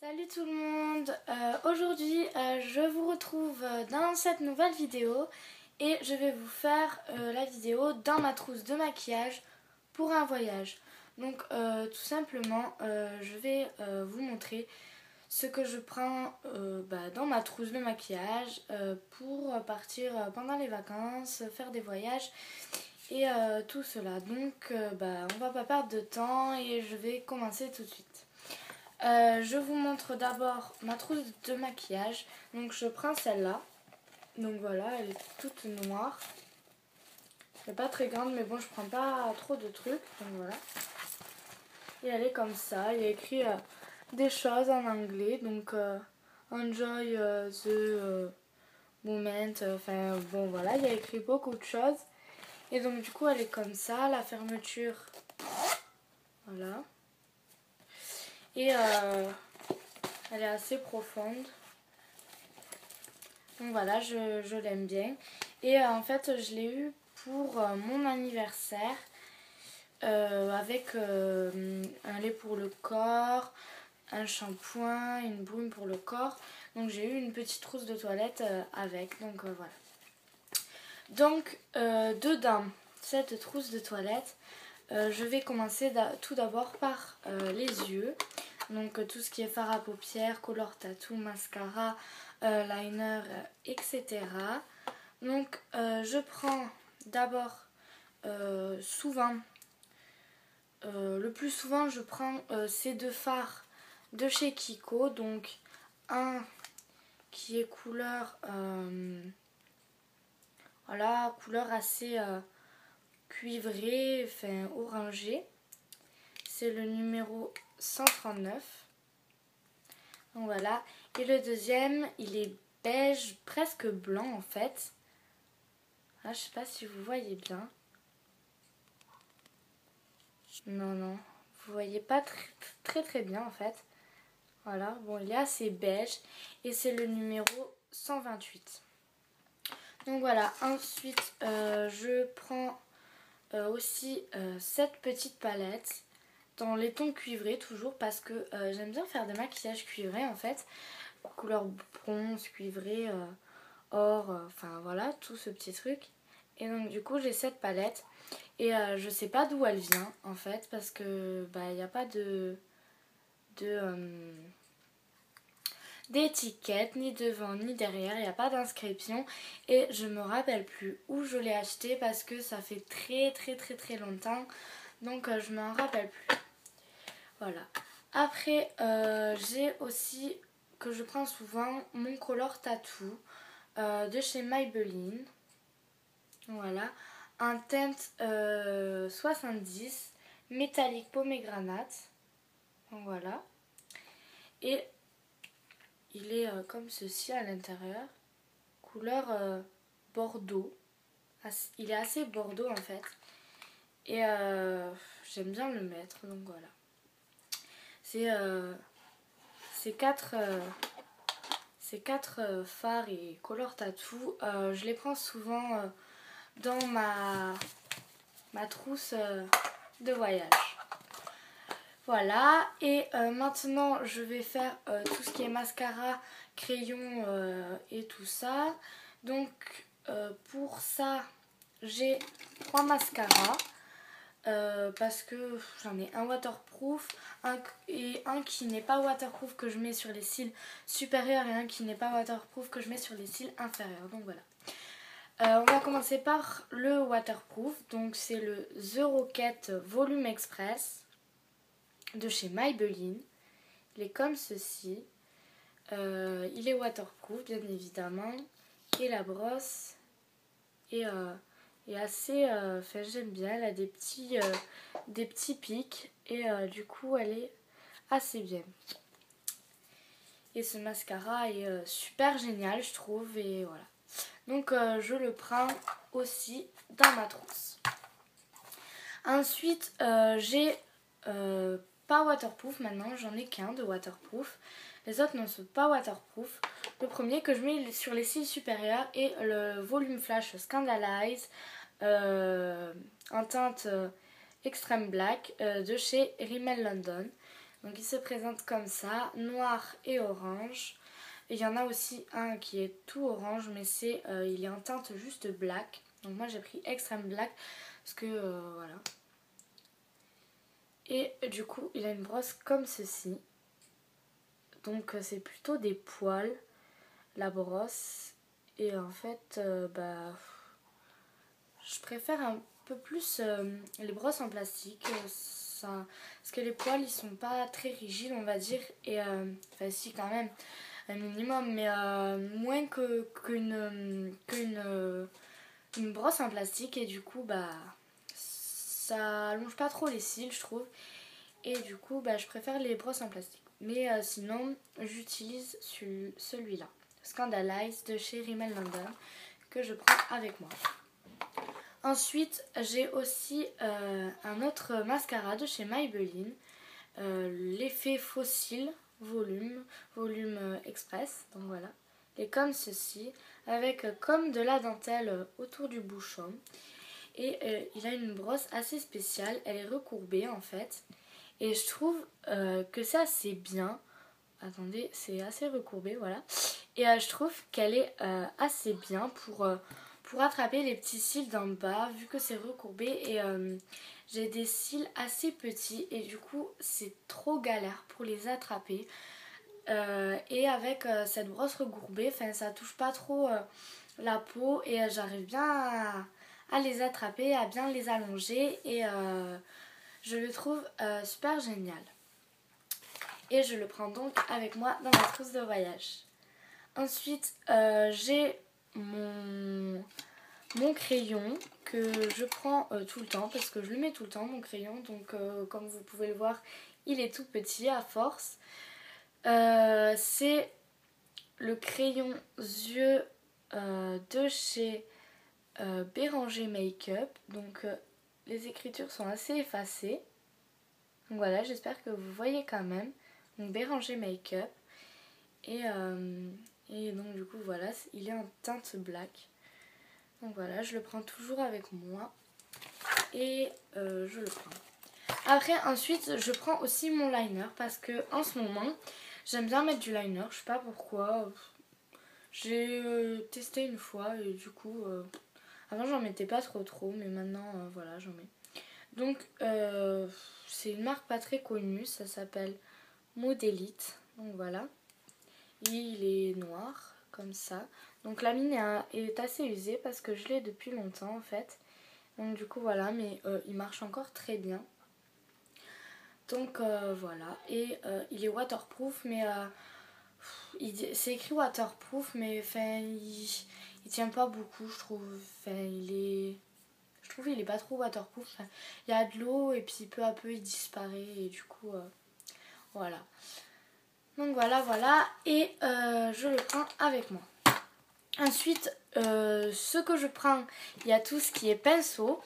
Salut tout le monde, aujourd'hui je vous retrouve dans cette nouvelle vidéo et je vais vous faire la vidéo dans ma trousse de maquillage pour un voyage. Donc tout simplement je vais vous montrer ce que je prends dans ma trousse de maquillage pour partir pendant les vacances, faire des voyages et tout cela. Donc on va pas perdre de temps et je vais commencer tout de suite. Je vous montre d'abord ma trousse de maquillage. Donc je prends celle-là. Donc voilà, elle est toute noire. Elle n'est pas très grande, mais bon, je prends pas trop de trucs. Donc voilà. Et elle est comme ça. Il y a écrit des choses en anglais. Donc enjoy the moment. Enfin bon voilà, il y a écrit beaucoup de choses. Et donc du coup, elle est comme ça. La fermeture, voilà. Et elle est assez profonde. Donc voilà, je l'aime bien. Et en fait, je l'ai eu pour mon anniversaire. Avec un lait pour le corps, un shampoing, une brume pour le corps. Donc j'ai eu une petite trousse de toilette avec. Donc voilà. Donc dedans cette trousse de toilette, je vais commencer tout d'abord par les yeux. Donc tout ce qui est fard à paupières, color tattoo, mascara, liner, etc. Donc je prends d'abord souvent, le plus souvent je prends ces deux fards de chez Kiko. Donc un qui est couleur, voilà, couleur assez cuivrée, enfin orangée. C'est le numéro 139. Donc voilà. Et le deuxième, il est beige, presque blanc en fait. Ah, je sais pas si vous voyez bien. Non, vous voyez pas très bien en fait. Voilà, bon, il est assez beige et c'est le numéro 128. Donc voilà, ensuite je prends aussi cette petite palette dans les tons cuivrés toujours parce que j'aime bien faire des maquillages cuivrés en fait. Couleur bronze, cuivré, or, enfin voilà, tout ce petit truc. Et donc du coup j'ai cette palette et je sais pas d'où elle vient en fait parce que il n'y a pas d'étiquette ni devant ni derrière, il n'y a pas d'inscription et je me rappelle plus où je l'ai acheté parce que ça fait très longtemps, donc je m'en rappelle plus. Voilà. Après j'ai aussi, que je prends souvent, mon color tattoo de chez Maybelline. Voilà, un teinte 70 métallique pomégranate. Donc voilà. Et il est comme ceci à l'intérieur. Couleur bordeaux. Il est assez bordeaux en fait. Et j'aime bien le mettre. Donc voilà. Ces quatre fards et color tattoo, je les prends souvent dans ma trousse de voyage. Voilà, et maintenant je vais faire tout ce qui est mascara, crayon et tout ça. Donc pour ça j'ai 3 mascaras parce que j'en ai un waterproof et un qui n'est pas waterproof que je mets sur les cils supérieurs et un qui n'est pas waterproof que je mets sur les cils inférieurs. Donc voilà. On va commencer par le waterproof. Donc c'est le The Rocket Volume Express de chez Maybelline. Il est comme ceci. Il est waterproof bien évidemment. Et la brosse est assez... Enfin j'aime bien. Elle a des petits pics. Et du coup elle est assez bien. Et ce mascara est super génial je trouve. Et voilà. Donc je le prends aussi dans ma trousse. Ensuite j'ai pas waterproof maintenant, j'en ai qu'un de waterproof. Les autres ne sont pas waterproof. Le premier que je mets sur les cils supérieurs est le Volume Flash Scandalize en teinte Extreme Black de chez Rimmel London. Donc il se présente comme ça, noir et orange. Et il y en a aussi un qui est tout orange, mais il est en teinte juste black. Donc moi j'ai pris extrême black parce que voilà. Et du coup il a une brosse comme ceci. Donc c'est plutôt des poils, la brosse. Et en fait, je préfère un peu plus les brosses en plastique. Parce que les poils ils sont pas très rigides on va dire. Et enfin si quand même. Un minimum, mais moins qu'une brosse en plastique. Et du coup, ça allonge pas trop les cils, je trouve. Et du coup, je préfère les brosses en plastique. Mais sinon, j'utilise celui-là, Scandalize de chez Rimmel London, que je prends avec moi. Ensuite, j'ai aussi un autre mascara de chez Maybelline, l'effet fossile volume express, donc voilà, et comme ceci, avec comme de la dentelle autour du bouchon. Et il a une brosse assez spéciale, elle est recourbée en fait, et je trouve que c'est assez bien. Attendez, c'est assez recourbé, voilà. Et je trouve qu'elle est assez bien pour attraper les petits cils d'en bas, vu que c'est recourbé. Et j'ai des cils assez petits et du coup, c'est trop galère pour les attraper. Et avec cette brosse recourbée, ça touche pas trop la peau et j'arrive bien à les attraper, à bien les allonger. Et je le trouve super génial. Et je le prends donc avec moi dans ma trousse de voyage. Ensuite, j'ai mon crayon que je prends tout le temps parce que je le mets tout le temps, mon crayon. Donc, comme vous pouvez le voir, il est tout petit à force. C'est le crayon yeux de chez Béranger Make-up. Donc, les écritures sont assez effacées. Donc voilà, j'espère que vous voyez quand même. Donc Béranger Make-up. Et donc du coup voilà, il est en teinte black. Donc voilà, je le prends toujours avec moi. Et je le prends. Après ensuite je prends aussi mon liner. Parce que en ce moment j'aime bien mettre du liner. Je sais pas pourquoi. J'ai testé une fois et du coup avant j'en mettais pas trop. Mais maintenant voilà j'en mets. Donc c'est une marque pas très connue. Ça s'appelle Modelite. Donc voilà. Il est noir comme ça. Donc la mine est assez usée parce que je l'ai depuis longtemps en fait. Donc du coup voilà, mais il marche encore très bien. Donc voilà. Et il est waterproof, mais c'est écrit waterproof, mais il tient pas beaucoup je trouve. Je trouve qu'il est pas trop waterproof. Il y a de l'eau et puis peu à peu il disparaît et du coup voilà. Donc voilà, et je le prends avec moi. Ensuite, ce que je prends, il y a tout ce qui est pinceau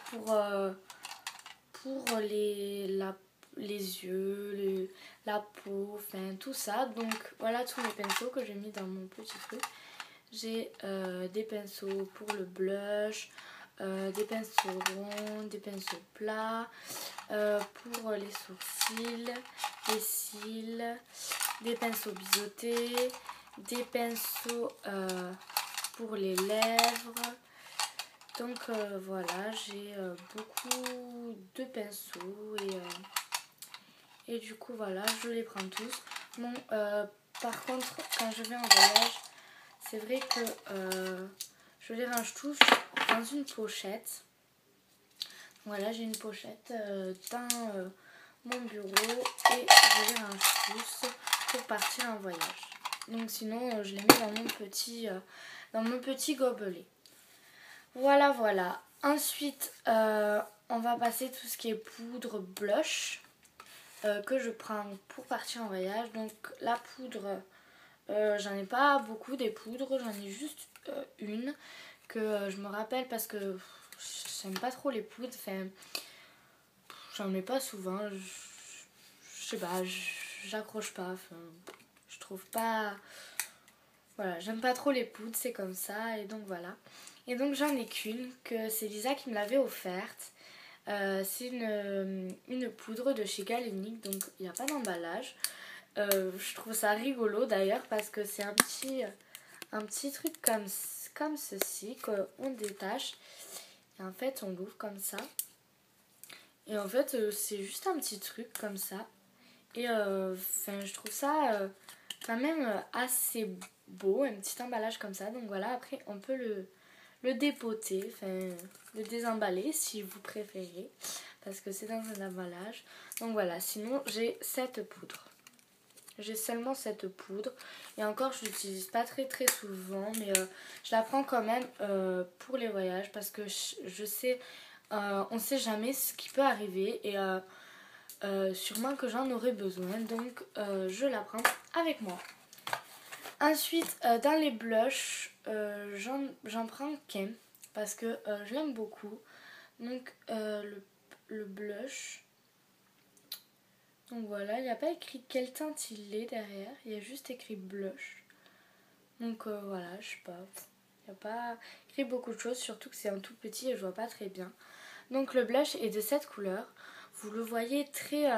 pour les yeux, la peau, enfin tout ça. Donc voilà tous les pinceaux que j'ai mis dans mon petit truc. J'ai des pinceaux pour le blush, des pinceaux ronds, des pinceaux plats, pour les sourcils, les cils, des pinceaux biseautés, des pinceaux pour les lèvres. Donc voilà, j'ai beaucoup de pinceaux et du coup voilà, je les prends tous. Bon, par contre, quand je vais en voyage, c'est vrai que je les range tous dans une pochette. Voilà, j'ai une pochette dans mon bureau et je les range tous pour partir en voyage. Donc sinon, je les mets dans mon petit gobelet. Voilà. Ensuite, on va passer tout ce qui est poudre blush que je prends pour partir en voyage. Donc la poudre, j'en ai pas beaucoup des poudres, j'en ai juste une que je me rappelle parce que j'aime pas trop les poudres. Enfin, j'en mets pas souvent. Je sais pas, j'accroche pas. Enfin, je trouve pas. Voilà, j'aime pas trop les poudres, c'est comme ça. Et donc voilà. Et donc j'en ai qu'une, que c'est Lisa qui me l'avait offerte. C'est une poudre de chez Galenic, donc il n'y a pas d'emballage. Je trouve ça rigolo d'ailleurs parce que c'est un petit truc comme ceci qu'on détache. Et en fait on l'ouvre comme ça. Et en fait c'est juste un petit truc comme ça. Et je trouve ça quand même assez beau, un petit emballage comme ça. Donc voilà, après on peut le dépoter, le désemballer si vous préférez, parce que c'est dans un emballage. Donc voilà, sinon j'ai cette poudre. J'ai seulement cette poudre. Et encore, je l'utilise pas très souvent, mais je la prends quand même pour les voyages, parce que je sais, on sait jamais ce qui peut arriver, et sûrement que j'en aurai besoin, donc je la prends avec moi. Ensuite, dans les blushs, j'en prends qu'un parce que je l'aime beaucoup. Donc le blush, donc voilà, il n'y a pas écrit quelle teinte il est derrière, il y a juste écrit blush. Donc voilà, je sais pas, il n'y a pas écrit beaucoup de choses, surtout que c'est un tout petit et je vois pas très bien. Donc le blush est de cette couleur, vous le voyez très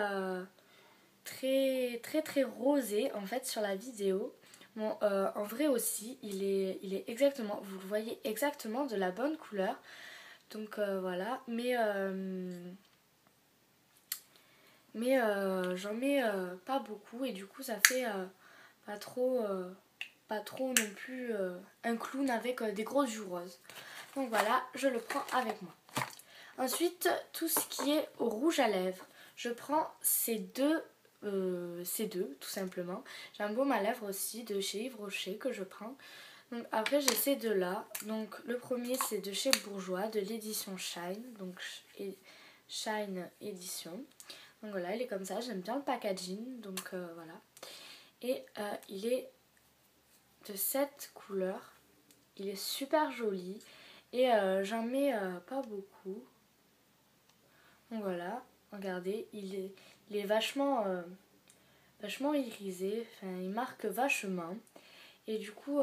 rosé en fait sur la vidéo. Bon, en vrai aussi, il est exactement, vous le voyez exactement de la bonne couleur. Donc voilà, mais j'en mets pas beaucoup et du coup ça fait pas trop non plus un clown avec des grosses joues roses. Donc voilà, je le prends avec moi. Ensuite, tout ce qui est au rouge à lèvres, je prends ces deux tout simplement. J'ai un baume à lèvres aussi de chez Yves Rocher que je prends. Donc après j'ai ces deux là. Donc le premier c'est de chez Bourjois, de l'édition Shine. Donc Shine édition. Donc voilà, il est comme ça, j'aime bien le packaging. Donc voilà. Et il est de cette couleur. Il est super joli. Et j'en mets pas beaucoup. Donc voilà, regardez, il est vachement irisé, enfin il marque vachement. Et du coup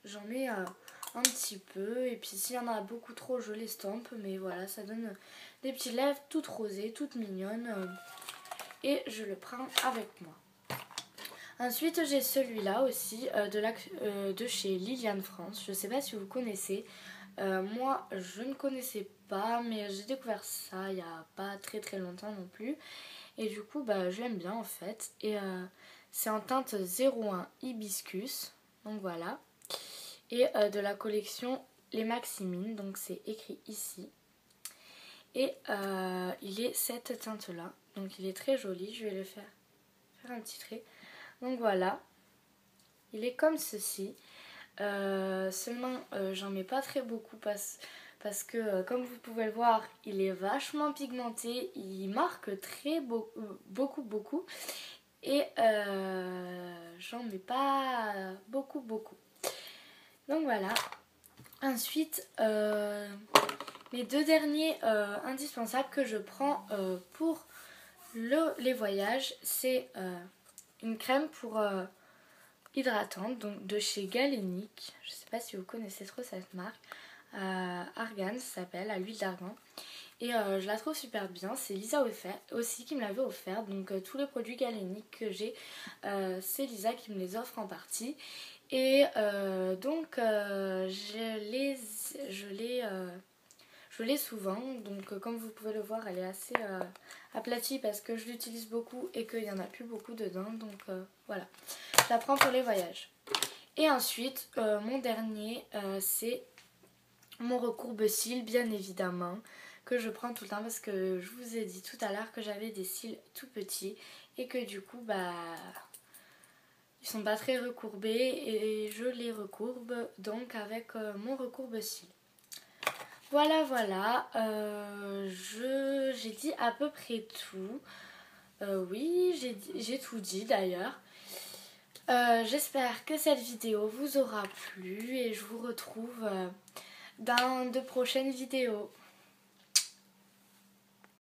j'en mets un petit peu, et puis s'il y en a beaucoup trop je l'estompe, mais voilà, ça donne des petites lèvres toutes rosées, toutes mignonnes, et je le prends avec moi. Ensuite j'ai celui-là aussi de chez Liliane France, je sais pas si vous connaissez. Moi je ne connaissais pas, mais j'ai découvert ça il n'y a pas très longtemps non plus. Et du coup je l'aime bien en fait. Et c'est en teinte 01 hibiscus. Donc voilà. Et de la collection Les Maximines. Donc c'est écrit ici. Et il est cette teinte là. Donc il est très joli. Je vais le faire un petit trait. Donc voilà. Il est comme ceci. Seulement j'en mets pas très beaucoup parce que comme vous pouvez le voir, il est vachement pigmenté, il marque beaucoup et j'en mets pas beaucoup. Donc voilà. Ensuite les deux derniers indispensables que je prends pour les voyages, c'est une crème pour hydratante, donc de chez Galenic. Je sais pas si vous connaissez trop cette marque. Argan s'appelle, à l'huile d'argan. Et je la trouve super bien. C'est Lisa aussi qui me l'avait offert. Donc tous les produits Galenic que j'ai, c'est Lisa qui me les offre en partie. Et donc je l'ai souvent. Donc comme vous pouvez le voir, elle est assez aplatie parce que je l'utilise beaucoup et qu'il n'y en a plus beaucoup dedans. Donc voilà, je la prends pour les voyages. Et ensuite mon dernier c'est mon recourbe-cils, bien évidemment, que je prends tout le temps parce que je vous ai dit tout à l'heure que j'avais des cils tout petits et que du coup ils sont pas très recourbés et je les recourbe donc avec mon recourbe-cils. Voilà, j'ai dit à peu près tout. Oui, j'ai tout dit d'ailleurs. J'espère que cette vidéo vous aura plu et je vous retrouve dans de prochaines vidéos.